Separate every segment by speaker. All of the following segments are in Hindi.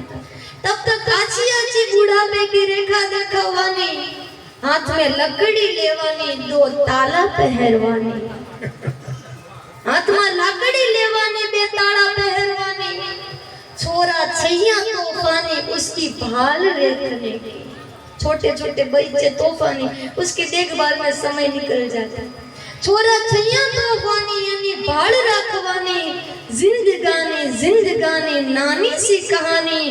Speaker 1: था। तब तक आची आची बुढ़ापे की रेखा दिखावानी, हाथ में लकड़ी लेवानी, दो ताला पहरवानी, हाथ में लकड़ी लेवानी, बे ताला पहरवानी, छोरा छैया तोफानी, उसकी भाल देखने की, छोटे छोटे बच्चे तोफानी, उसकी देखभाल में समय निकल जाता। छोरा छैया तोफानी यानी भाल रखवानी, जिंदगानी नानी सी कहानी,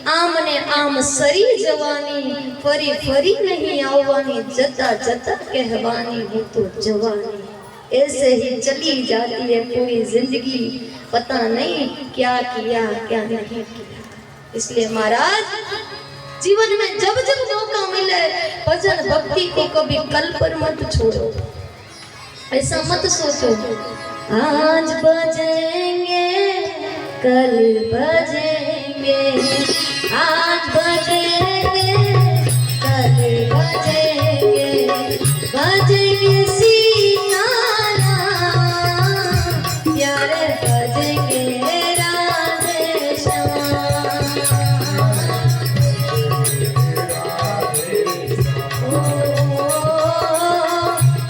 Speaker 1: आमने आम सरी जवानी, फरी फरी नहीं आववानी, जता जता कहवानी हो तो जवानी। ऐसे ही चली जाती है पूरी जिंदगी, पता नहीं क्या किया क्या नहीं किया। इसलिए महाराज जीवन में जब जब मौका मिले भजन भक्ति को कभी कल पर मत छोड़ो। ऐसा मत सोचो आज बजेंगे कल बजेंगे, आज बजेंगे कल बजेंगे, बजेंगे सीताराम प्यारे, बजेंगे राधे श्याम।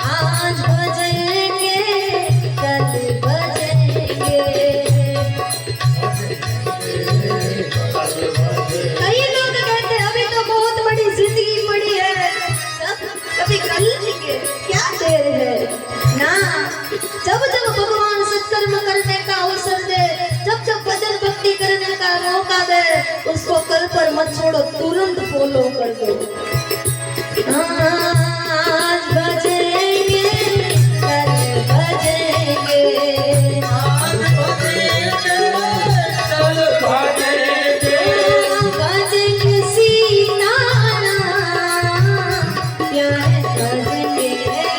Speaker 1: आज बजेंगे कल बजेंगे। कई लोग कहते हैं अभी तो बहुत बड़ी जिंदगी पड़ी है, कभी कल लेंगे, क्या देर है ना। जब जब भगवान सत्कर्म करने का अवसर दे, जब जब भजन भक्ति करने का मौका दे, उसको कल पर मत छोड़ो, तुरंत फॉलो कर दो। आज बजेंगे कल बजेंगे, आज बजेंगे कल बजेंगे, बजेंगे सीताराम प्यारे, बजेंगे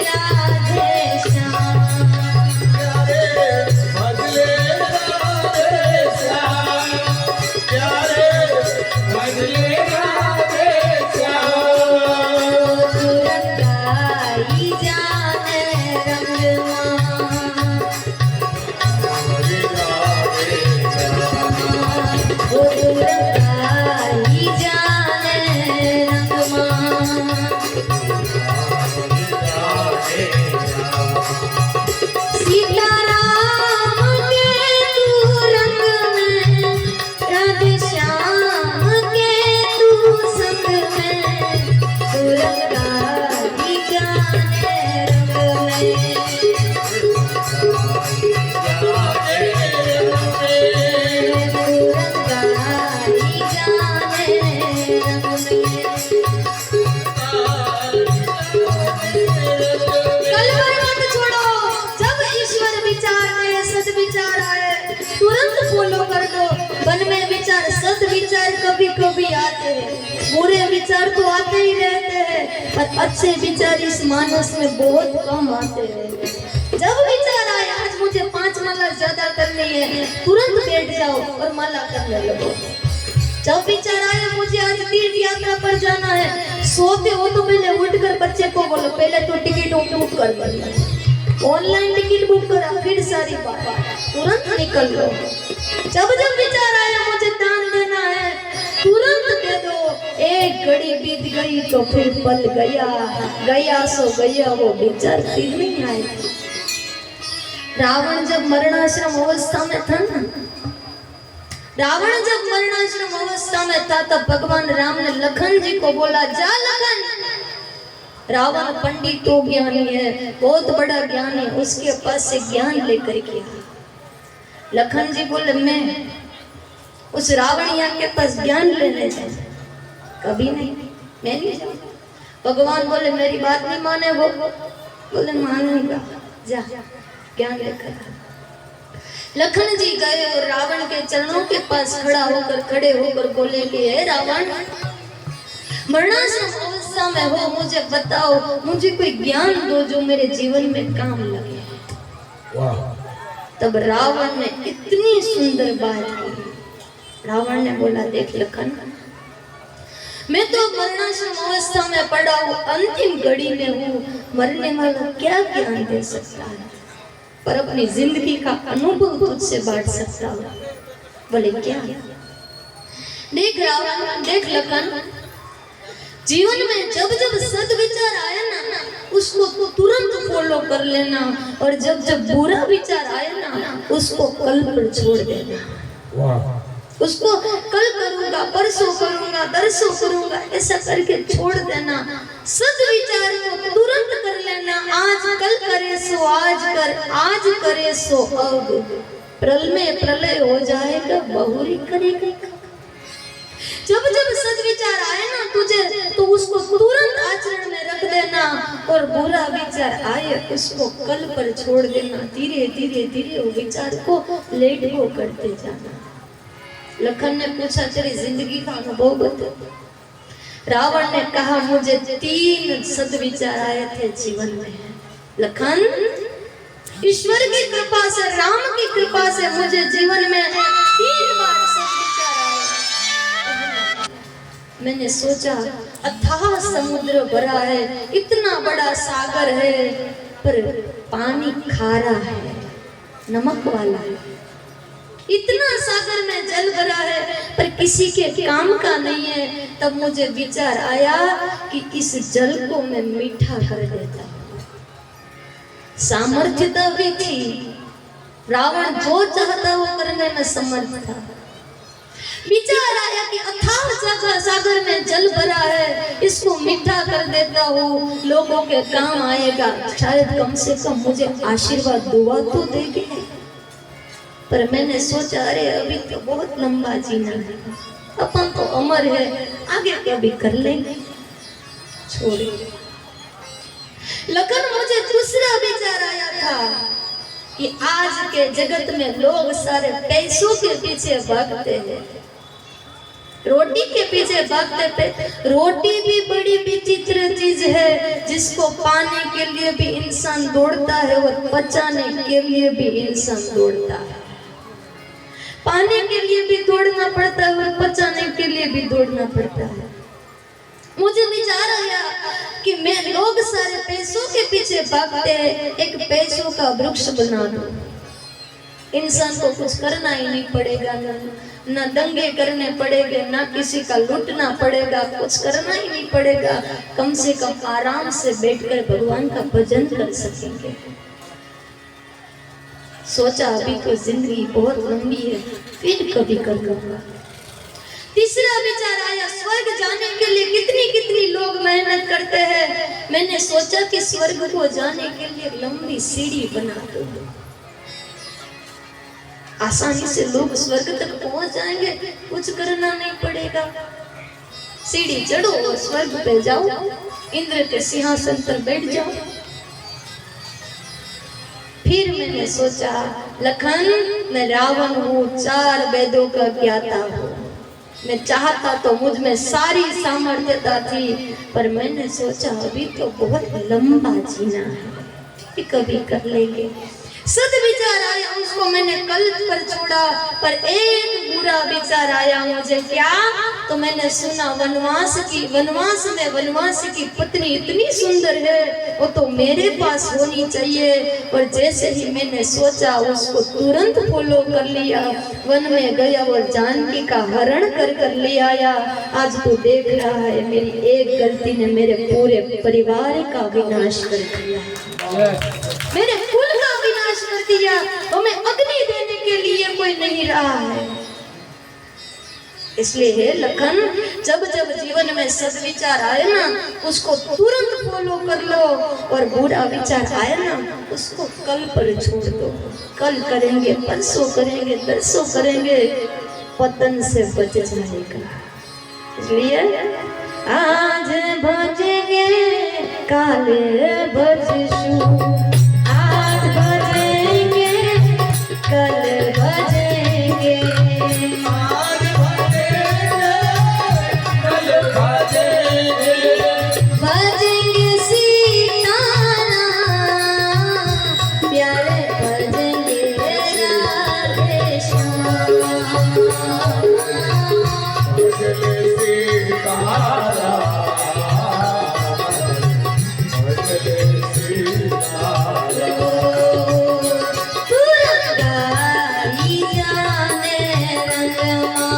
Speaker 1: राधे श्याम,
Speaker 2: प्यारे भजले राधे श्याम, प्यारे भजले राधे श्याम।
Speaker 1: तुरंत गाई जाने रंगमा, वो तुरंत गाई जाने रंगमा। सीताराम के तू रंग में, राधे श्याम के तू संग में, तुरंत गाई जाने रंग में, तुरंत गाई जाने रंग में। कल पर मत छोड़ो, जब ईश्वर विचार आए, सद विचार आए, तुरंत फॉलो कर दो। मन में विचार, सद विचार कभी कभी आते हैं, बुरे विचार तो आते ही रहते हैं, पर अच्छे विचार इस मानस में बहुत कम आते हैं। जब विचार आए आज मुझे 5 माला ज्यादा करनी है, तुरंत बैठ जाओ और माला करने लगो। जब विचार आए मुझे आज तीर्थ यात्रा पर जाना है, सोते हो तो पहले उठकर बच्चे को बोलो पहले तो टिकट बुक कर दो, ऑनलाइन टिकट बुक करा, फिर सारी बात, तुरंत निकल लो। जब जब विचार आया मुझे दान देना है, तुरंत दे दो। एक घड़ी बीत गई तो फिर पल गया, गया सो गया वो विचार फिर नहीं आए। रावण जब मरणाश्रम अवस्था में था ना, रावण जब मरणाश्रम अवस्था में था तब भगवान राम ने लखन जी को बोला, जा लखन। रावण पंडित तो ज्ञानी है, बहुत बड़ा ज्ञानी, उसके पास से ज्ञान लेकर के आया। लखन जी बोले मैं उस रावणिया के पास ज्ञान लेने जाऊं? कभी नहीं, मैं नहीं जाऊंगा। भगवान बोले मेरी बात नहीं माने वो? बोले मानूंगा, जा ज्ञान लेकर आ। लखन जी गए और रावण के चरणों के पास खड़े होकर बोले कि हे रावण, मरणाश्रम अवस्था में हो, मुझे बताओ, मुझे कोई ज्ञान दो जो मेरे जीवन में काम लगे। तब रावण ने इतनी सुंदर बात की। रावण ने बोला, देख लखन, मैं तो मरणाश्रम अवस्था में पड़ा हूँ, अंतिम घड़ी में हूँ, मरने वाला क्या ज्ञान दे सकता है, पर अपनी जिंदगी का अनुभव तुझसे बांट सकता हूँ। बोले क्या? देख रावण, देख लखन, जीवन में जब जब सद्विचार आए ना उसको तुरंत फॉलो कर लेना, और जब जब बुरा विचार आए ना उसको कल पर छोड़ देना।
Speaker 2: वाह
Speaker 1: उसको कल करूंगा, परसों करूंगा, तरसों करूंगा ऐसा करके छोड़ देना। सद्विचार को तुरंत कर लेना। आज कल करे सो आज कर, आज करे सो अब, प्रलय हो जाएगा बहुरी करेगा। जब जब सद्विचार आए ना तुझे तो उसको तुरंत आचरण में रख देना, और बुरा विचार आए उसको कल पर छोड़ देना। धीरे धीरे धीरे वो विचार को लेट गो करते जाना। लखन ने पूछा तेरी जिंदगी का अनुभव बता। रावण ने कहा मुझे 3 सद्विचार आए थे जीवन में। लखन, ईश्वर की कृपा से, राम की कृपा से मुझे जीवन में 3 बार सद्विचार आए। मैंने सोचा अथाह समुद्र भरा है, इतना बड़ा सागर है, पर पानी खारा है, नमक वाला है। इतना सागर में जल भरा है पर किसी के काम का नहीं है। तब मुझे विचार आया कि इस जल को मैं मीठा कर देता हूँ। सामर्थ्यता भी थी, रावण जो चाहता वो करने में समर्थ था। विचार आया कि अथाह सागर में जल भरा है, इसको मीठा कर देता हूँ, लोगों के काम आएगा, शायद कम से कम मुझे आशीर्वाद दुआ तो देंगे। पर मैंने सोचा अरे अभी तो बहुत लंबा जीना है, अपन तो अमर है, आगे कभी कर लेंगे, छोड़िए। लेकिन मुझे दूसरा विचार आया था कि आज के जगत में लोग सारे पैसों के पीछे भागते हैं, रोटी के पीछे भागते पे। रोटी भी बड़ी विचित्र चीज है, जिसको पाने के लिए भी इंसान दौड़ता है और पचाने के लिए भी इंसान दौड़ता है। पाने के लिए भी दौड़ना पड़ता है और पचाने के लिए भी दौड़ना पड़ता है। मुझे विचार आया कि मैं, लोग सारे पैसों के पीछे भागते हैं, एक पैसों का वृक्ष बना दूं। इंसान को कुछ करना ही नहीं पड़ेगा, ना दंगे करने पड़ेंगे, ना किसी का लूटना पड़ेगा, कुछ करना ही नहीं पड़ेगा। कम से कम आराम से बैठकर भगवान का भजन कर सकेंगे। सोचा अभी तो जिंदगी बहुत लंबी है, फिर कभी कर लूंगा। तीसरा विचार आया, स्वर्ग जाने के लिए कितनी कितनी लोग मेहनत करते हैं। मैंने सोचा कि स्वर्ग को जाने के लिए लंबी सीढ़ी बना दो, आसानी से लोग स्वर्ग तक पहुंच जाएंगे, कुछ करना नहीं पड़ेगा। सीढ़ी चढ़ो और स्वर्ग पे जाओ, इंद्र के सिंहासन पर बैठ जाओ। फिर मैंने सोचा लखन, मैं रावण हूँ, 4 वेदों का ज्ञाता हूँ, मैं चाहता तो मुझ में सारी सामर्थ्यता थी, पर मैंने सोचा अभी तो बहुत लंबा जीना है, कभी कर लेंगे। सद्विचार आया, उसको मैंने कल पर छोड़ा, पर एक बुरा विचार आया मुझे। क्या? तो मैंने सुना वनवास में वनवासी की पत्नी इतनी सुंदर है, वो तो मेरे पास होनी चाहिए। और जैसे ही मैंने सोचा उसको तुरंत फॉलो कर लिया, वन में गया और जानकी का हरण कर ले आया। आज तो देख रहा है मेरी एक गलती ने मेरे पूरे परिवार का विनाश कर दिया, मेरे कुल का विनाश कर दिया, तो मैं अग्नि देने के लिए कोई नहीं रहा है। इसलिए हे लखन, जब जब जीवन में सद्विचार आए ना उसको तुरंत फॉलो कर लो, और बुरा विचार आए ना उसको कल पर छोड़ दो। कल करेंगे, परसों करेंगे, तरसों करेंगे, पतन से बच जाएगा। इसलिए आज भजेंगे काले भजशु, आज भजेंगे कल भजेंगे,
Speaker 2: आज भजेंगे कल भजेंगे,
Speaker 1: भजेंगे सीताराम, प्यारे भजेंगे राधे श्याम,
Speaker 2: भजले सीताराम, भजले सीताराम।
Speaker 1: पुरंगाई जाने रंगमा,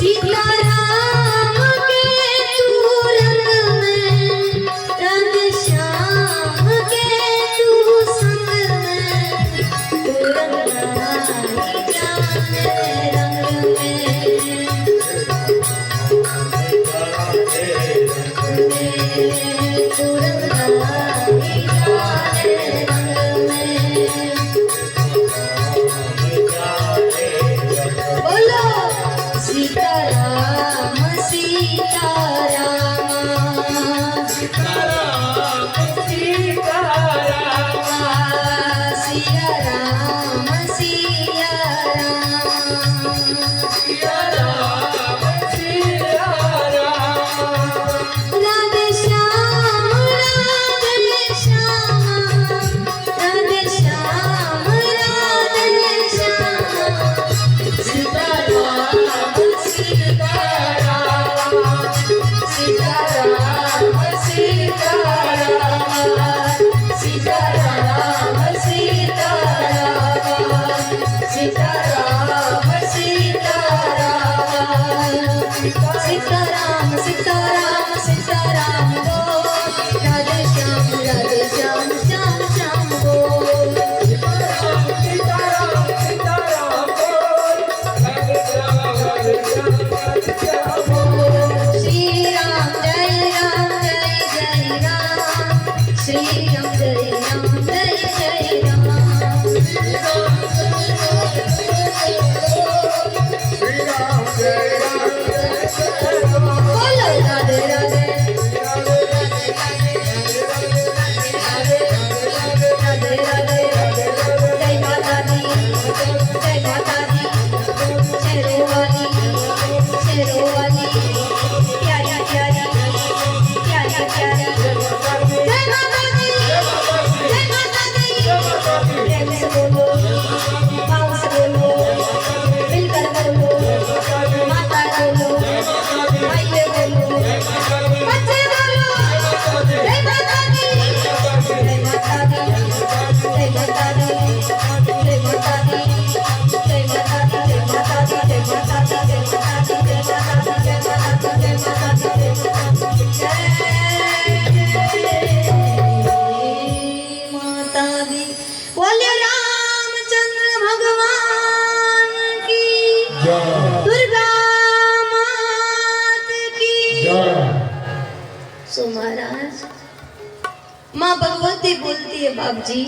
Speaker 1: सीताराम के तू रंग में, रंग श्याम के तू संग में, तू रंगाई जाने रंग में, तू रंगाई जाने रंग में। बोलो सीताराम सीताराम सिया राम सिया राम राधे श्याम राधे श्याम राधे श्याम राधे श्याम सीताराम सीताराम सीताराम सीताराम सीताराम सीताराम सीताराम सीताराम सीताराम सीताराम बोल राधे श्याम श्याम श्याम बोल श्री राम जय राम श्री राम जय राम बोलो राधे राधे राधे राधे जय माता दी शेरों वाली प्यारी प्यारी प्यारी प्यारी जय माता दी प्रेम से बोलो भाव से बोलो मिलकर बोलो माता बोलो भाइयों बोलो बच्चे बोलो जय माता दी जय माता दी जय माता दी जय माता दी जय माता दी जय माता दी जय माता दी जय माता दी जय माता दी जय माता दी जय माता दी जय माता दी बोले रामचंद्र भगवान की दुर्गा मात की। सो महाराज माँ भगवती बोलती है बाप जी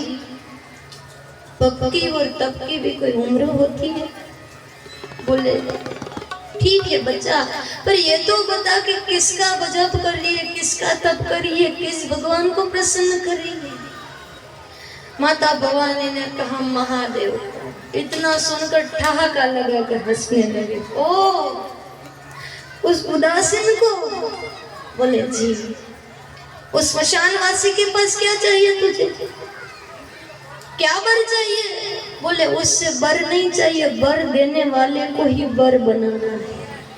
Speaker 1: तप की और तप की भी कोई उम्र होती है। बोले ठीक है बच्चा, पर ये तो बता कि किसका जप कर रही है, किसका तप कर रही है, किस भगवान को प्रसन्न कर रही है। माता भवानी ने कहा महादेव। इतना सुनकर ठहाका लगाकर हंसने लगे। ओ उस उदासीन को। बोले जी उस स्मशानवासी के पास क्या चाहिए तुझे, क्या वर चाहिए? बोले उससे वर नहीं चाहिए, वर देने वाले को ही वर बनाना है।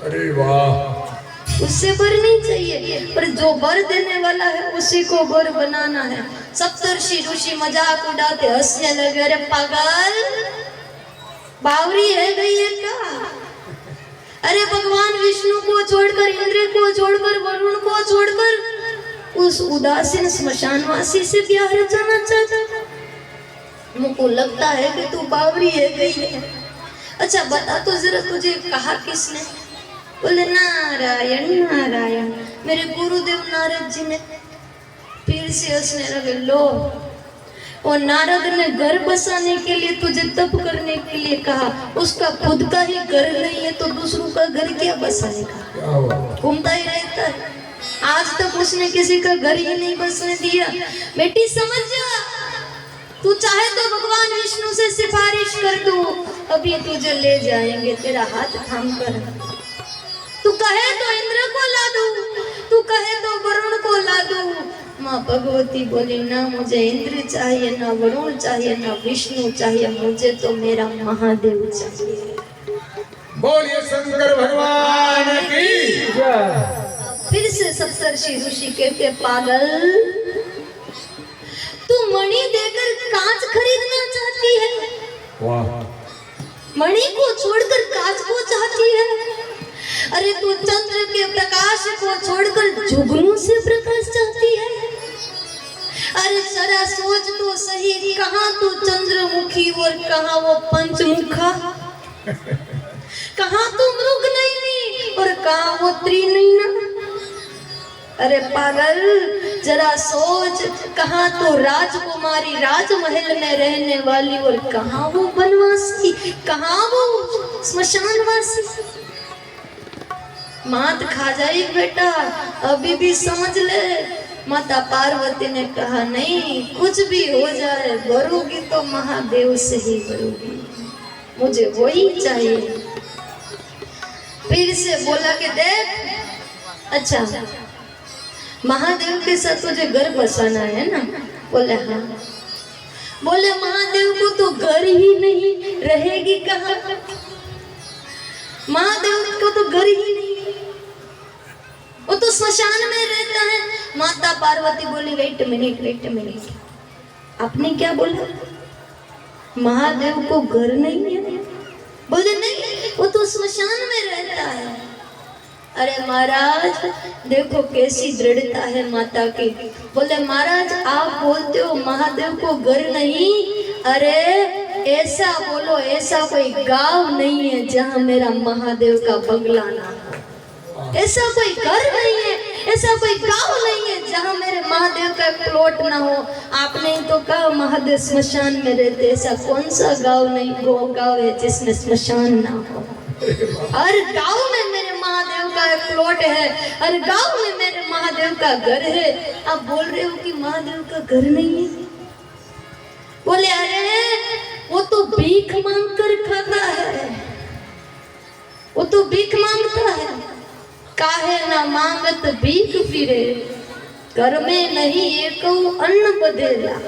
Speaker 2: अरे वाह,
Speaker 1: उससे वर नहीं चाहिए, पर जो वर देने वाला है उसी को वर बनाना है। सप्तर्षि ऋषि मजाक उड़ाते हंसने लगे। अरे पागल, बावरी है गई है क्या? अरे भगवान विष्णु को छोड़कर, इंद्र को छोड़कर, वरुण को छोड़कर उस उदासीन स्मशानवासी से प्यार रचाना चाहता है? मुझको लगता है कि तू बावरी है गई है। अच्छा बता तो जरा, तुझे कहा किसने? बोले नारायण नारायण, मेरे गुरुदेव नारद जी ने। फिर से हंसने लगे। लो, और नारद ने घर बसाने के लिए तुझे तप करने के लिए कहा, उसका खुद का ही घर नहीं है तो दूसरों का घर क्या बसाएगा? घूमता ही रहता है। आज तक उसने किसी का घर ही नहीं बसने दिया। बेटी समझ जा, तू चाहे तो भगवान विष्णु से सिफारिश कर दूं, अभी तुझे ले जाएंगे तेरा हाथ थाम कर। तू कहे तो इंद्र को ला दूं, तू कहे तो वरुण को ला दूं। माँ भगवती बोली ना मुझे इंद्र चाहिए, ना वरुण चाहिए, ना विष्णु चाहिए, मुझे तो मेरा महादेव चाहिए।
Speaker 2: बोलिए शंकर भगवान की जय।
Speaker 1: फिर से सप्तर्षि ऋषि कहते पागल, तू मणि देकर कांच खरीदना चाहती है?
Speaker 2: वाह,
Speaker 1: मणि को छोड़कर कांच को चाहती है? से प्रकाश चाहती है? अरे जरा सोच तो सही, कहाँ तू चंद्रमुखी और कहाँ वो पंचमुखा, कहाँ तू मृग नयनी और कहाँ वो त्रिनयना। अरे पागल, जरा सोच, कहाँ तो राजकुमारी राजमहल में रहने वाली और कहाँ वो वनवासी, कहाँ वो स्मशानवासी। मात खा जाएगी बेटा, अभी भी समझ ले। माता पार्वती ने कहा नहीं, कुछ भी हो जाए भरोगी तो महादेव से ही भरोगी, मुझे वही चाहिए। फिर से बोला कि देख, अच्छा महादेव के साथ तुझे घर बसाना है ना? बोले हाँ। बोले महादेव को तो घर ही नहीं, रहेगी कहाँ? महादेव को तो घर ही नहीं, वो तो स्मशान में रहता है। माता पार्वती बोली वेट मिनट, आपने क्या बोला? महादेव को घर नहीं है? बोले नहीं, वो तो स्मशान में रहता है। अरे महाराज देखो कैसी दृढ़ता है माता की। बोले महाराज आप बोलते हो महादेव को घर नहीं, अरे ऐसा बोलो, ऐसा कोई गांव नहीं है जहां मेरा महादेव का बंगला ना हो, ऐसा कोई घर नहीं है, ऐसा कोई गांव नहीं है जहां मेरे महादेव का प्लॉट ना हो। आपने तो कहा महादेव स्मशान में रहते, ऐसा कौन सा गांव नहीं, गांव है जिसमें स्मशान ना हो। हर गांव में मेरे महादेव का एक प्लॉट है, हर गांव में मेरे महादेव का घर है। आप बोल रहे हो कि महादेव का घर नहीं है? बोले अरे वो तो भीख मांग कर खाता है, वो तो भीख मांगता है। काहे ना मांगत भीख फिरे, घर में नहीं एक अन्न बदेला।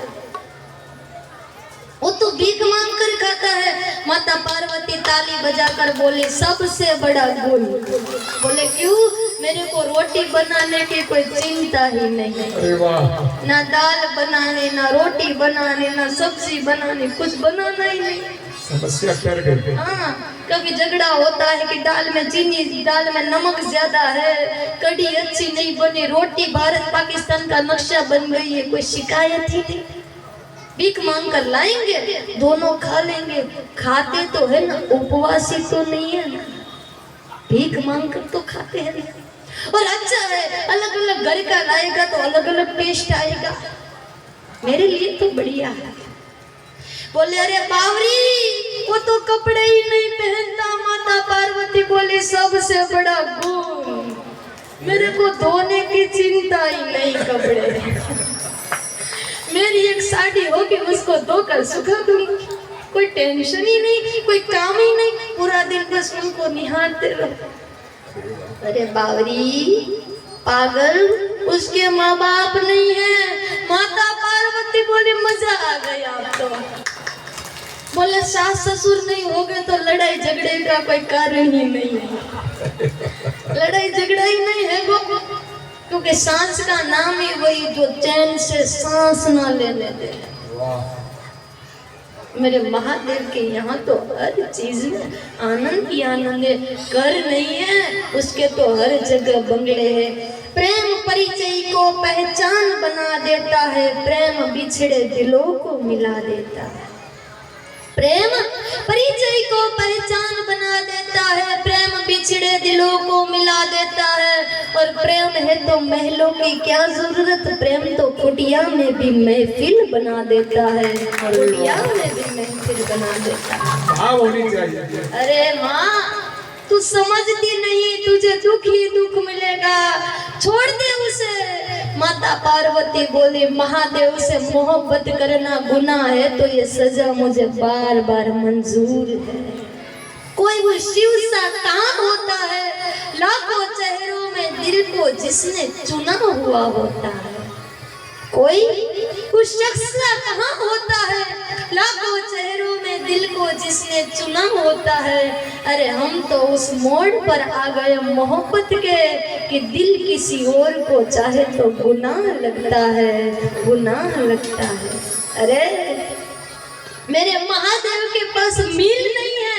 Speaker 1: वो तो भीख मांग कर खाता है। माता पार्वती ताली बजाकर बोली सबसे बड़ा गुण। बोले क्यों? मेरे को रोटी बनाने की कोई चिंता ही नहीं,
Speaker 2: अरे वाह,
Speaker 1: ना दाल बनाने, ना रोटी बनाने, ना सब्जी बनाने, कुछ बनाना ही नहीं।
Speaker 2: समस्या कर गई।
Speaker 1: हाँ, कभी झगड़ा होता है कि दाल में चीनी, दाल में नमक ज्यादा है, कढ़ी अच्छी नहीं बनी, रोटी भारत पाकिस्तान का नक्शा बन गई है, कोई शिकायत ही नहीं। भीख मांग कर लाएंगे, दोनों खा लेंगे। खाते तो है ना, उपवासी तो नहीं है ना, भीख मांग कर तो खाते हैं। और अच्छा है, अलग अलग घर का लाएगा तो अलग अलग टेस्ट आएगा, मेरे लिए तो बढ़िया है। बोले अरे बावरी वो तो कपड़े ही नहीं पहनता। माता पार्वती बोली सबसे बड़ा गुण, मेरे को धोने की चिंता ही नहीं कपड़े। मेरी एक साड़ी होगी उसको धोकर सुखा दूंगी, कोई टेंशन ही नहीं, कोई काम ही नहीं, पूरा दिन बस उनको निहारते रहो। अरे बावरी पागल, उसके माँ बाप नहीं है। माता पार्वती बोली मजा आ गया अब तो। बोले सास ससुर नहीं हो गए तो लड़ाई झगड़े का कोई कारण ही नहीं है, लड़ाई झगड़ा ही नहीं है वो, क्योंकि सांस का नाम ही वही जो चैन से सांस ना लेने दे। मेरे महादेव के यहाँ तो हर चीज में आनंद ही आनंद है। घर नहीं है उसके तो हर जगह बंगले है। प्रेम परिचय को पहचान बना देता है, प्रेम बिछड़े दिलों को मिला देता है। प्रेम परिचय को पहचान बना देता है, प्रेम बिछड़े दिलों को मिला देता है। और प्रेम है तो महलों की क्या जरूरत, प्रेम तो कुटिया में भी महफिल बना देता है, कुटिया में भी महफिल बना देता है।
Speaker 2: हाँ होनी चाहिए।
Speaker 1: अरे माँ तू समझती नहीं, तुझे दुख ही दुख मिलेगा, छोड़ दे उसे। माता पार्वती बोली महादेव से मोहब्बत करना गुनाह है तो ये सजा मुझे बार बार मंजूर है। कोई वो शिव सा काम होता है, लाखों चेहरों में दिल को जिसने चुना हुआ होता है। कोई उस शख्स का कहाँ होता है, लाखों चेहरों में दिल को जिसने चुना होता है। अरे हम तो उस मोड़ पर आ गए मोहब्बत के कि दिल किसी और को चाहे तो गुनाह लगता है, गुनाह लगता है। अरे मेरे महादेव के पास मिल नहीं है,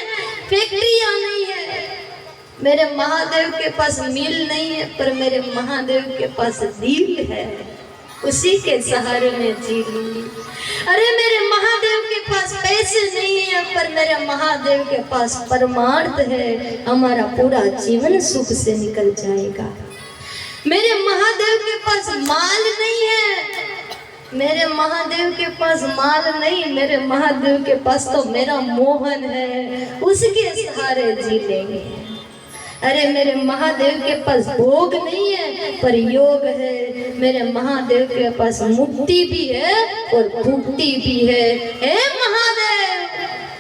Speaker 1: फैक्ट्रियां नहीं है, मेरे महादेव के पास मील नहीं है, पर मेरे महादेव के पास दिल है, उसी के सहारे में जी लूंगी। अरे मेरे महादेव के पास पैसे नहीं है, पर मेरे महादेव के पास परमार्थ है, हमारा पूरा जीवन सुख से निकल जाएगा। मेरे महादेव के पास माल नहीं है, मेरे महादेव के पास माल नहीं, मेरे महादेव के पास तो मेरा मोहन है, उसके सहारे जी लेंगे। अरे मेरे महादेव के पास भोग नहीं है, पर योग है, मेरे महादेव के पास मुक्ति भी है और भुक्ति भी है। हे महादेव,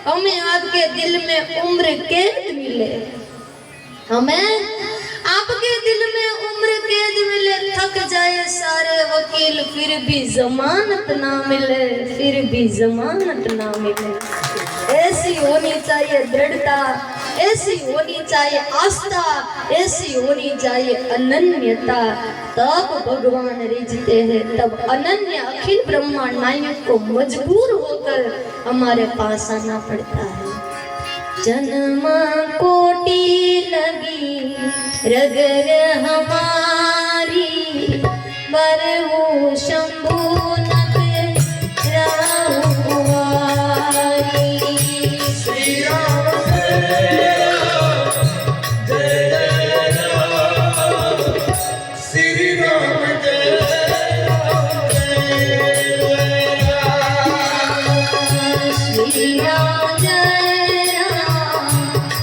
Speaker 1: हमें आपके दिल में उम्र कैद मिले, हमें आपके दिल में उम्र कैद मिले, थक जाए सारे वकील फिर भी जमानत ना मिले, फिर भी जमानत ना मिले। ऐसी होनी चाहिए दृढ़ता, ऐसी होनी चाहिए आस्था, ऐसी होनी चाहिए अनन्यता, तब भगवान रिझते हैं, तब अनन्य अखिल ब्रह्मांड नायक को मजबूर होकर हमारे पास आना पड़ता है। जन्म कोटि लगी रग हमारी, बरहु शंभु नत राहु कुंवारी।
Speaker 2: श्री राम जय राम, जय जय राम, श्री राम जय राम, जय जय राम,
Speaker 1: श्री राम जय राम,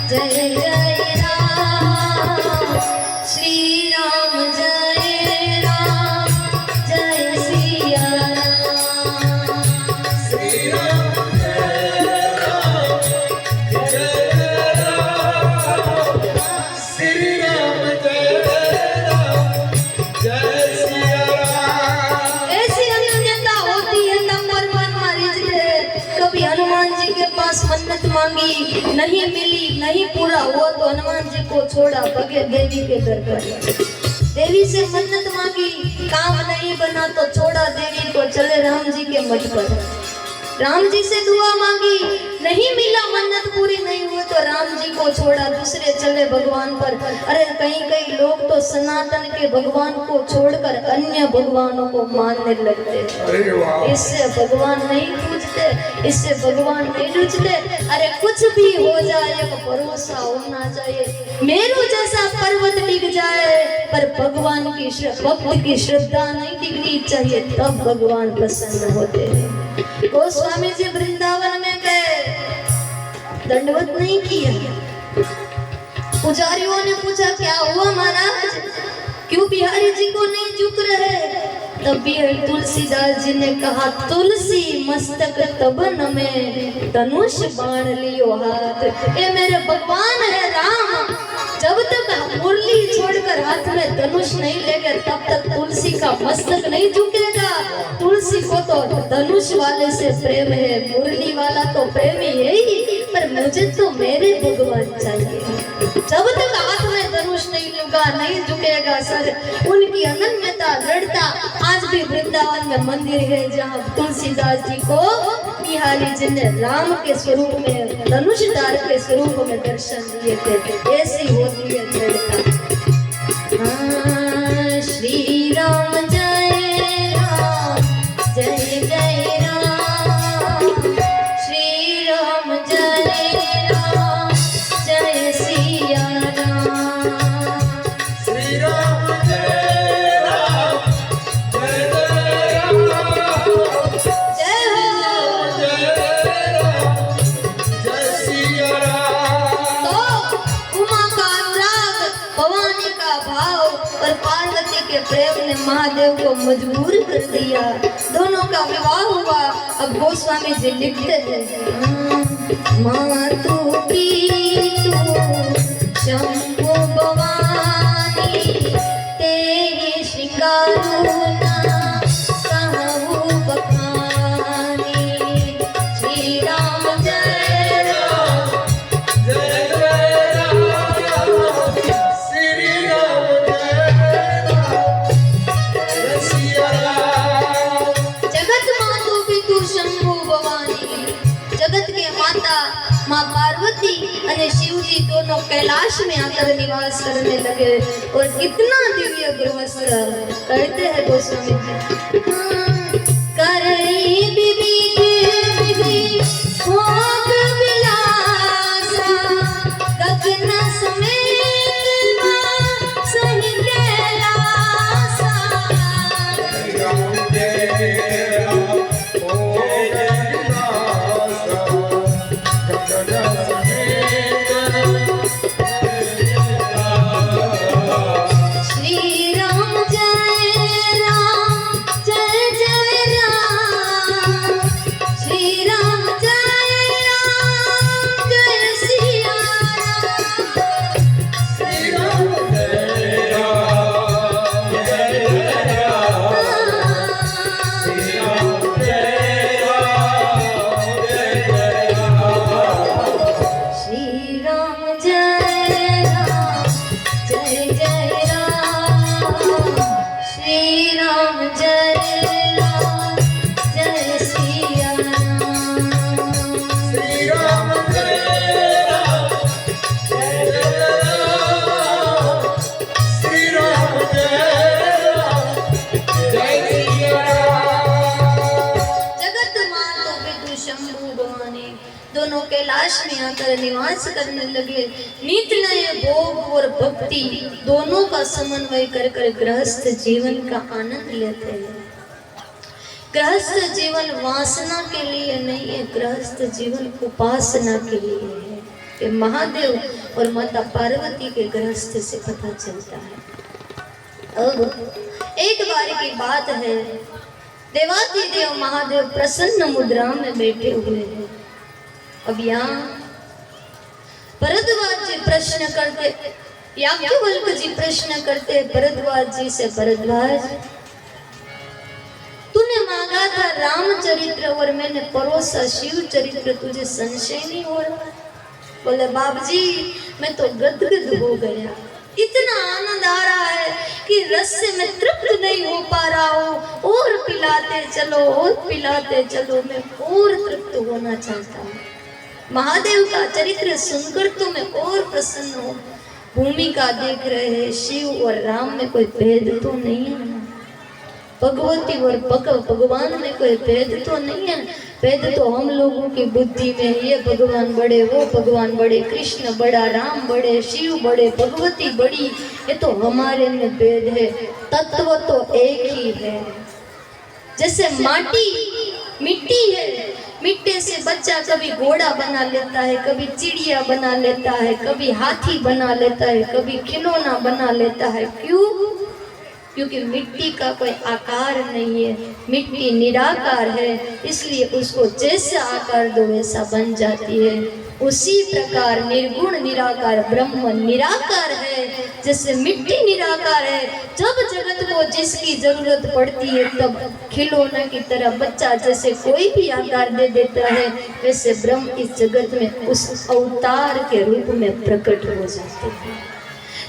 Speaker 1: जय जय राम, श्री राम जय राम, जय सिया राम।
Speaker 2: श्री राम जय राम, जय राम, श्री राम जय राम, जय सिया राम।
Speaker 1: ऐसी अनन्यता होती है तब परमात्मा रिझते हैं। कभी हनुमान जी के पास मन्नत मांगी, नहीं मिली, नहीं पूरा हुआ तो हनुमान जी को छोड़ा, भगे देवी के दर पर। देवी से मन्नत मांगी, काम नहीं बना तो छोड़ा देवी को, चले राम जी के मठ पर। राम जी से दुआ मांगी, नहीं मिला, मन्नत पूरी नहीं हुई तो राम जी को छोड़ा, दूसरे चले भगवान पर। अरे कई कई लोग तो सनातन के भगवान को छोड़कर अन्य भगवानों को मानने लगते हैं।
Speaker 2: अरे वाह,
Speaker 1: इससे भगवान नहीं पूजते, इससे भगवान नहीं रुचते। अरे कुछ भी हो जाए, एक भरोसा होना चाहिए। मेरू जैसा पर्वत डिग जाए, पर भगवान की भक्त की श्रद्धा नहीं दिखनी चाहिए, तब भगवान प्रसन्न होते हैं। गोस्वामी जी वृंदावन में गए, दंडवत नहीं किया। पुजारियों ने पूछा क्या हुआ महाराज, क्यों बिहारी जी को नहीं झुक रहे? तब भी तुलसीदास जी ने कहा, तुलसी मस्तक तबन में धनुष बाण लियो हाथ। ये मेरे भगवान है राम, जब तक मुरली छोड़कर हाथ में धनुष नहीं लेंगे तब तक तुलसी का मस्तक नहीं झुकेगा। तुलसी को तो धनुष वाले से प्रेम है, मुरली वाला तो प्रेम ही है ही, पर मुझे तो मेरे भगवान चाहिए। जब तक हाथ में धनुष नहीं लूंगा, नहीं झुकेगा सर। उनकी अनन्यता, दृढ़ता। आज भी वृंदावन में मंदिर है जहाँ तुलसीदास जी को बिहारी जी ने राम के स्वरूप में, धनुषधार के स्वरूप में दर्शन दिए थे। ऐसी होती है दृढ़ता। श्री राम जय राम, जय जय राम, श्री राम जय राम, जय सिया राम,
Speaker 2: श्री राम जय राम, जय जय राम,
Speaker 1: जय हो।
Speaker 2: जय राम, जय सिया राम।
Speaker 1: तो उमा का अनुराग, भवानी का भाव और पार्वती के प्रेम ने महादेव को मजबूर कर दिया। दोनों का विवाह हुआ। अब गोस्वामी जी लिखते हैं, मातु की तू शंभु भवानी, तेरी श्रृंगारू ना कहूँ बखानी। श्री राम जय राम,
Speaker 2: जय जय राम, श्री राम जय राम, जय सिया राम।
Speaker 1: जगत मातु पितु शंभु भवानी, जगत के माता माँ पार्वती અને में शिव जी दोनों कैलाश में आकर निवास करने लगे और कितना दिव्य गृहस्थ करते हैं गोस्वामी जी। करई विविध विधि भोग विलासा गगन समेत सही कैलासा। श्री राम जय राम जय जय राम। श्री राम जय सिया श्री राम जय राम जय जय राम। श्री राम जय राम जय सिया जगत मातो विदु शंभु भवानी दोनों कैलाश में आकर निवास करने लगे। नित नए भोग और भक्ति दोनों का समन्वय कर कर गृहस्थ जीवन का आनंद लेते हैं। गृहस्थ जीवन वासना के लिए नहीं है, गृहस्थ जीवन उपासना के लिए है। ये महादेव और माता पार्वती के गृहस्थ से पता चलता है। अब एक बार की बात है, देवाधिदेव महादेव प्रसन्न मुद्रा में बैठे हुए हैं। अब यहाँ भरद्वाज जी प्रश्न करते, याज्ञवल्क्य जी प्रश्न करते भरद्वाज जी से, भरद्वाज तूने मांगा था रामचरित्र और मैंने परोसा शिव चरित्र, तुझे संशय नहीं हो रहा? बोले बाबूजी मैं तो गदगद हो गया, इतना आनंद आ रहा है कि रस से मैं तृप्त नहीं हो पा रहा हूँ। और पिलाते चलो और पिलाते चलो, मैं और तृप्त होना चाहता हूँ। महादेव का चरित्र सुनकर तो मैं और प्रसन्न हूँ। भूमिका देख रहे हैं, शिव और राम में कोई भेद तो नहीं है, भगवती और भगवान में कोई भेद तो नहीं है। भेद तो हम लोगों की बुद्धि में है, ये भगवान बड़े वो भगवान बड़े, कृष्ण बड़ा, राम बड़े, शिव बड़े, भगवती बड़ी, ये तो हमारे में भेद है। तत्व तो एक ही है। जैसे मिट्टी है, मिट्टी से बच्चा कभी घोड़ा बना लेता है, कभी चिड़िया बना लेता है, कभी हाथी बना लेता है, कभी खिलौना बना लेता है। क्यों? क्योंकि मिट्टी का कोई आकार नहीं है, मिट्टी निराकार है, इसलिए उसको जैसा आकार दो वैसा बन जाती है। उसी प्रकार निर्गुण निराकार ब्रह्म निराकार है, जैसे मिट्टी निराकार है। जब जगत को जिसकी जरूरत पड़ती है तब खिलौने की तरह बच्चा जैसे कोई भी आकार दे देता है, वैसे ब्रह्म इस जगत में उस अवतार के रूप में प्रकट हो जाते हैं।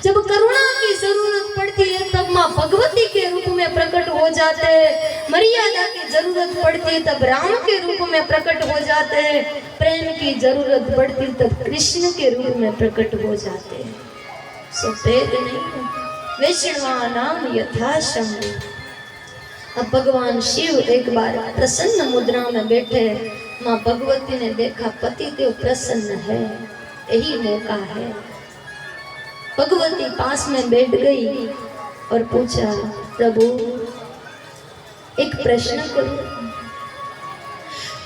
Speaker 1: जब करुणा की जरूरत पड़ती है तब माँ भगवती के रूप में प्रकट हो जाते हैं। मर्यादा की जरूरत पड़ती है तब राम के रूप में प्रकट हो जाते हैं। प्रेम की जरूरत पड़ती है तब कृष्ण के रूप में प्रकट हो जाते हैं। सो भेद नहीं है, वैष्णवानाम यथा शंभु। अब भगवान शिव एक बार प्रसन्न मुद्रा में बैठे, माँ भगवती ने देखा पति देव प्रसन्न है, यही मौका है। भगवती पास में बैठ गई और पूछा, प्रभु एक प्रश्न करूं?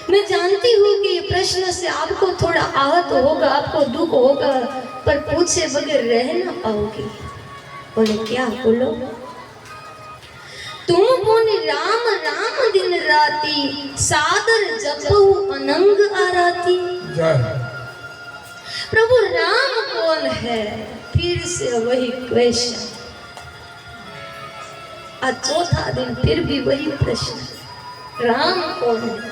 Speaker 1: मैं जानती हूँ कि ये प्रश्न से आपको थोड़ा आहत होगा, आपको दुख होगा, पर पूछे बगैर रह ना पाओगी। बोले क्या? बोलो। तुम बोले राम राम दिन राती, सादर जपहु अनंग आराती। प्रभु राम कौन है? फिर से वही क्वेश्चन। आज चौथा दिन फिर भी वही प्रश्न, राम कौन है?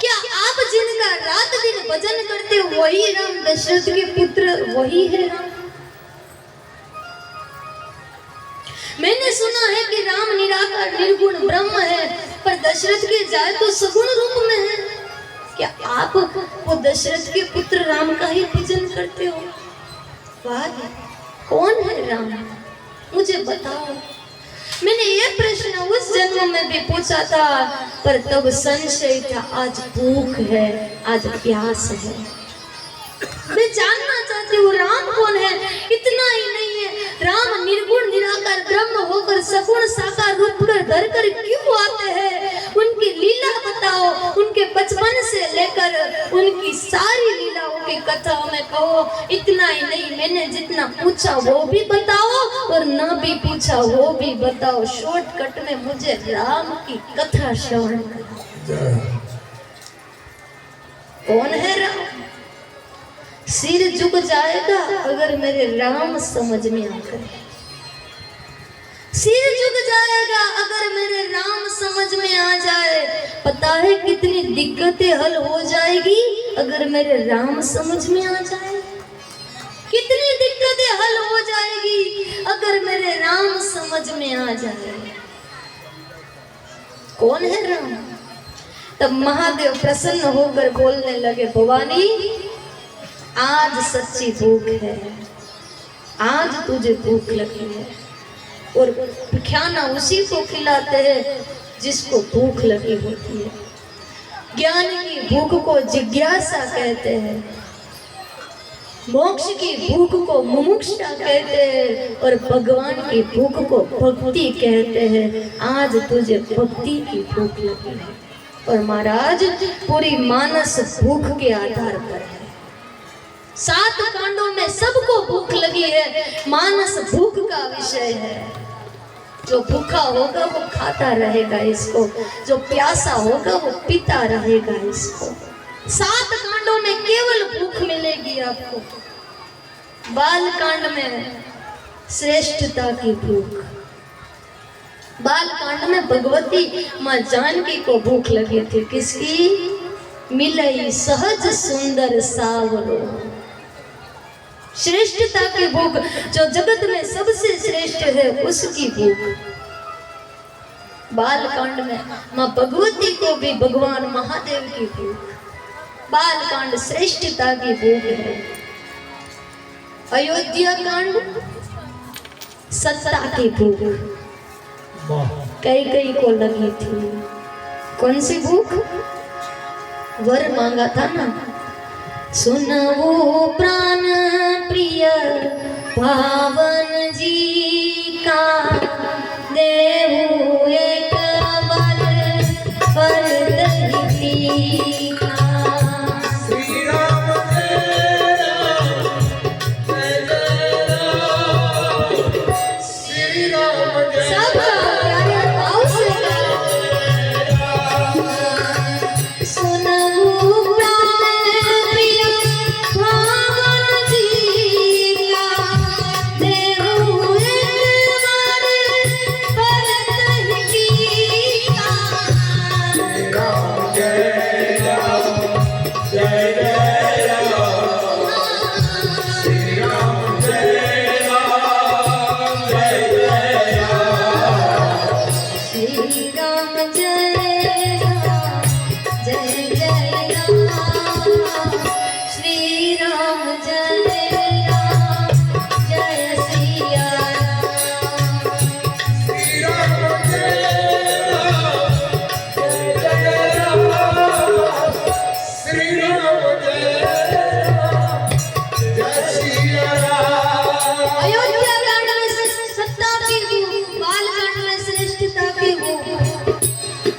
Speaker 1: क्या आप जिनका रात दिन भजन करते वही राम, दशरथ के पुत्र वही है राम? मैंने सुना है कि राम निराकार निर्गुण ब्रह्म है, पर दशरथ के जाए तो सगुण रूप में है। क्या आप वो दशरथ के पुत्र राम का ही भजन करते हो? वाह, कौन है राम, मुझे बताओ। मैंने ये प्रश्न उस जन्म में भी पूछा था, पर तब संशय था, आज भूख है, आज प्यास है। मैं जानना चाहती हूँ राम कौन है। इतना ही नहीं है, राम निर्गुण निराकार ब्रह्म होकर सगुण साकार रूप धर कर क्यों आते हैं, उनकी लीला बताओ। उनके बचपन से लेकर उनकी सारी लीलाओं की कथा हमें कहो। इतना ही नहीं, मैंने जितना पूछा वो भी बताओ और न भी पूछा वो भी बताओ। शॉर्टकट में मुझे राम की कथा श्रवण करो। कौन है राम? सिर झुक जाएगा अगर मेरे राम समझ में आकर। सिर झुक जाएगा अगर मेरे राम समझ में आ जाए। पता है कितनी दिक्कतें हल हो जाएगी अगर मेरे राम समझ में आ जाए। कितनी दिक्कतें हल हो जाएगी अगर मेरे राम समझ में आ जाए। कौन है राम? तब महादेव प्रसन्न होकर बोलने लगे, भवानी आज सच्ची भूख है, आज तुझे भूख लगी है। और खाना उसी को खिलाते हैं जिसको भूख लगी होती है। ज्ञान की भूख को जिज्ञासा कहते हैं, मोक्ष की भूख को मुमुक्षा कहते हैं और भगवान की भूख को भक्ति कहते हैं। आज तुझे भक्ति की भूख लगी है और महाराज पूरी मानस भूख के आधार पर है। 7 कांडों में सबको भूख लगी है, मानस भूख का विषय है। जो भूखा होगा वो खाता रहेगा इसको, जो प्यासा होगा वो पीता रहेगा इसको। 7 कांडों में केवल भूख मिलेगी आपको। बाल कांड में श्रेष्ठता की भूख। बाल कांड में भगवती माँ जानकी को भूख लगी थी। किसकी? मिलई सहज सुंदर सावरो। श्रेष्ठता की भूख, जो जगत में सबसे श्रेष्ठ है उसकी भूख। बाल कांड में माँ भगवती को भी भगवान महादेव की भूख। बाल कांड श्रेष्ठता की भूख है। अयोध्या कांड सत्ता की भूख कई को लगी थी। कौन सी भूख? वर मांगा था ना, सुनवो प्राण प्रिय पावन जी का, देहु एक वर दही का।
Speaker 2: श्री राम जय राम, श्री राम जय
Speaker 1: सब प्यारे भाव से सुनवो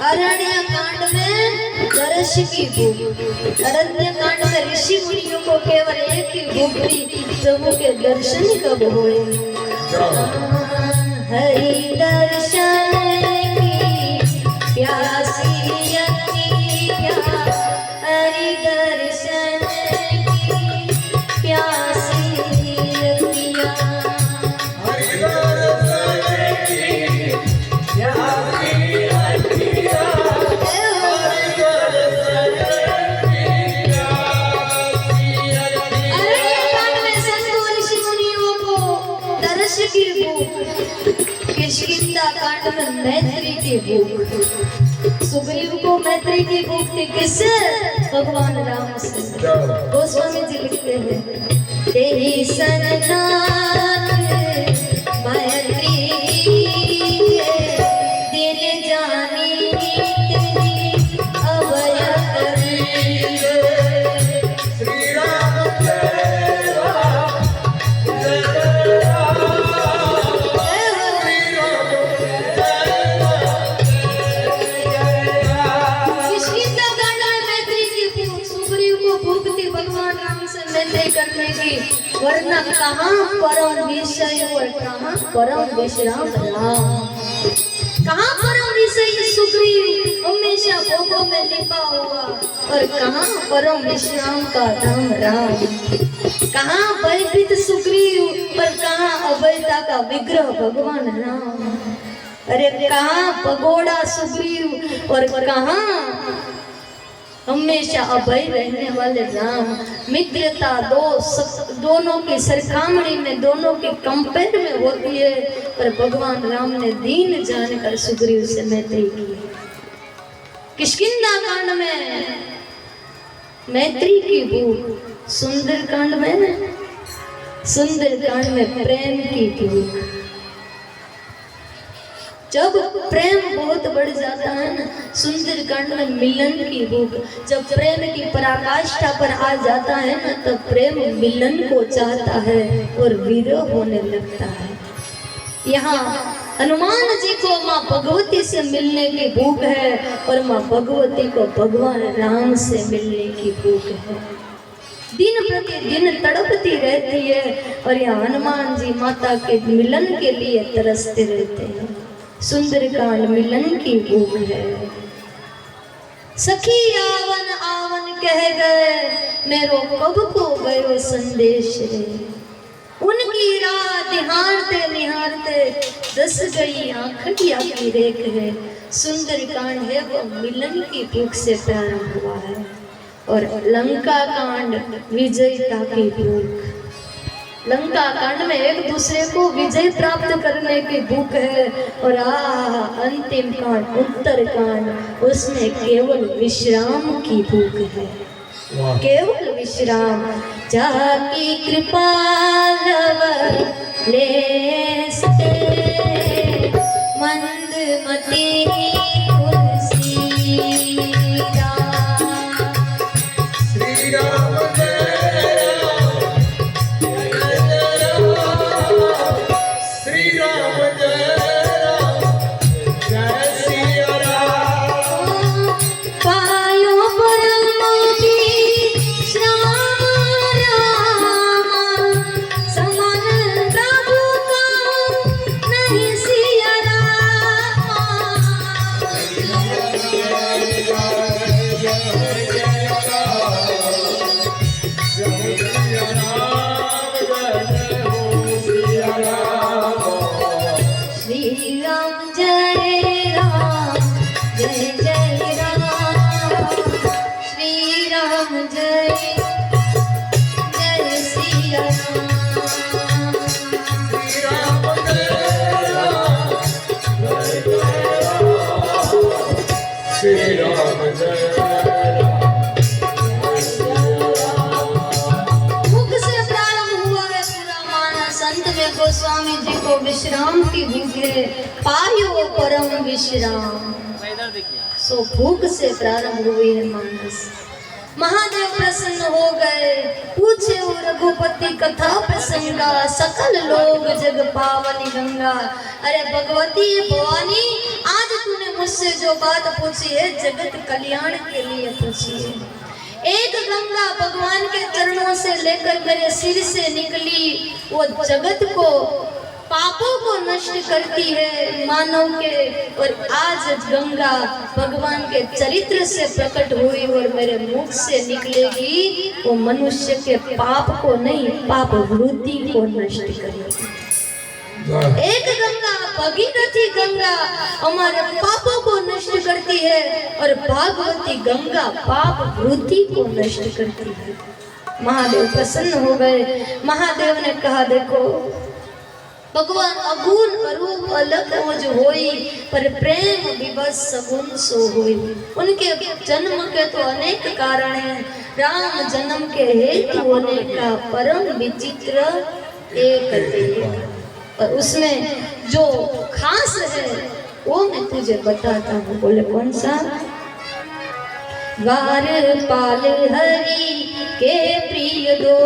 Speaker 1: अरण्य कांड में दर्श की भूख। अरण्य कांड में ऋषि मुनियों को केवल एक ही भूख थी, प्रभु के दर्शन कब हुए। हरि दर्शन की प्यासी अति क्या, हरि दर्शन की प्यासी अतिया। किष्किंधा कांड में मैत्री की भूख। सुग्रीव को मैत्री की भूख थी, किससे? भगवान राम से। गोस्वामी जी लिखते हैं, तेरी सरनाथ मैत्री दिल जानी तेरी अभय करी।
Speaker 2: श्री राम जय राम जय राम श्री राम जय राम।
Speaker 1: किसकी कांड में मैत्री की भूख, सुग्रीव को भूख थी भगवान राम से मैत्री करने की, वरना कहाँ परम विषय और कहाँ परम विश्राम राम। कहाँ परम विषय सुग्रीव हमेशा भोगों में लिपा हुआ, और कहाँ परम विश्राम का धाम राम। कहाँ भयभीत सुग्रीव और कहाँ अभयता का विग्रह भगवान राम। अरे कहाँ भगोड़ा सुग्रीव और कहाँ हमेशा अभय रहने वाले राम। मित्रता दोनों की सरखामणी में, दोनों के कंपेयर में होती है, पर भगवान राम ने दीन जानकर सुग्रीव से मैत्री की। किष्किंधा कांड में मैत्री की भूख, सुंदर कांड में प्रेम की भूख। जब प्रेम बहुत बढ़ जाता है ना, सुंदर कांड में मिलन की भूख, जब प्रेम की पराकाष्ठा पर आ जाता है ना, तब प्रेम मिलन को चाहता है और विरह होने लगता है। यहाँ हनुमान जी को माँ भगवती से मिलने की भूख है, और माँ भगवती को भगवान राम से मिलने की भूख है। दिन प्रतिदिन तड़पती रहती है, और यहाँ हनुमान जी माता के मिलन के लिए तरसते रहते हैं। सुंदरकांड मिलन की भूख है। सखी आवन आवन कह गए, मेरो कब को गयो संदेश रे। उनकी राह निहारते निहारते दस गई आँखिया की रेख है। सुंदरकांड है वो मिलन की भूख से प्रारंभ हुआ है, और लंका कांड विजयता की भूख। लंका कांड में एक दूसरे को विजय प्राप्त करने की भूख है, और अंतिम कांड उत्तर कांड, उसमें केवल विश्राम की भूख है। केवल विश्राम। जाकी कृपा ले मंदमती तुलसी राम।
Speaker 2: श्री राम
Speaker 1: गोस्वामी जी को विश्राम की भूख है, पायो परम विश्राम। सो भूख से प्रारंभ हुई है मानस। महादेव प्रसन्न हो गए, पूछे वो रघुपति कथा प्रसंगा, सकल लोग जग पावनी गंगा। अरे भगवती भवानी, आज तूने मुझसे जो बात पूछी है जगत कल्याण के लिए पूछी है। एक गंगा भगवान के चरणों से लेकर मेरे सिर से निकली, वो जगत को पापों को नष्ट करती है मानव के, और आज गंगा भगवान के चरित्र से प्रकट हुई और मेरे मुख से निकलेगी, वो मनुष्य के पाप को नहीं, पाप वृत्ति को नष्ट करेगी। एक गंगा भगीरथी गंगा हमारे पापों को नष्ट करती है, और भागवती गंगा पाप वृत्ति को नष्ट करती है। महादेव प्रसन्न हो गए। महादेव ने कहा, देखो भगवान अगुण रूप अलग जो होई पर प्रेम विवश सगुण सो होई। उनके जन्म के तो अनेक कारण हैं, राम जन्म के हेतु होने का परम विचित्र एक है। और उसमें जो खास है वो मैं तुझे बताता हूँ। बोले कौन सा? द्वार पाल हरि के प्रिय दो,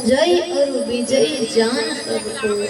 Speaker 1: जय और विजय जान सबको।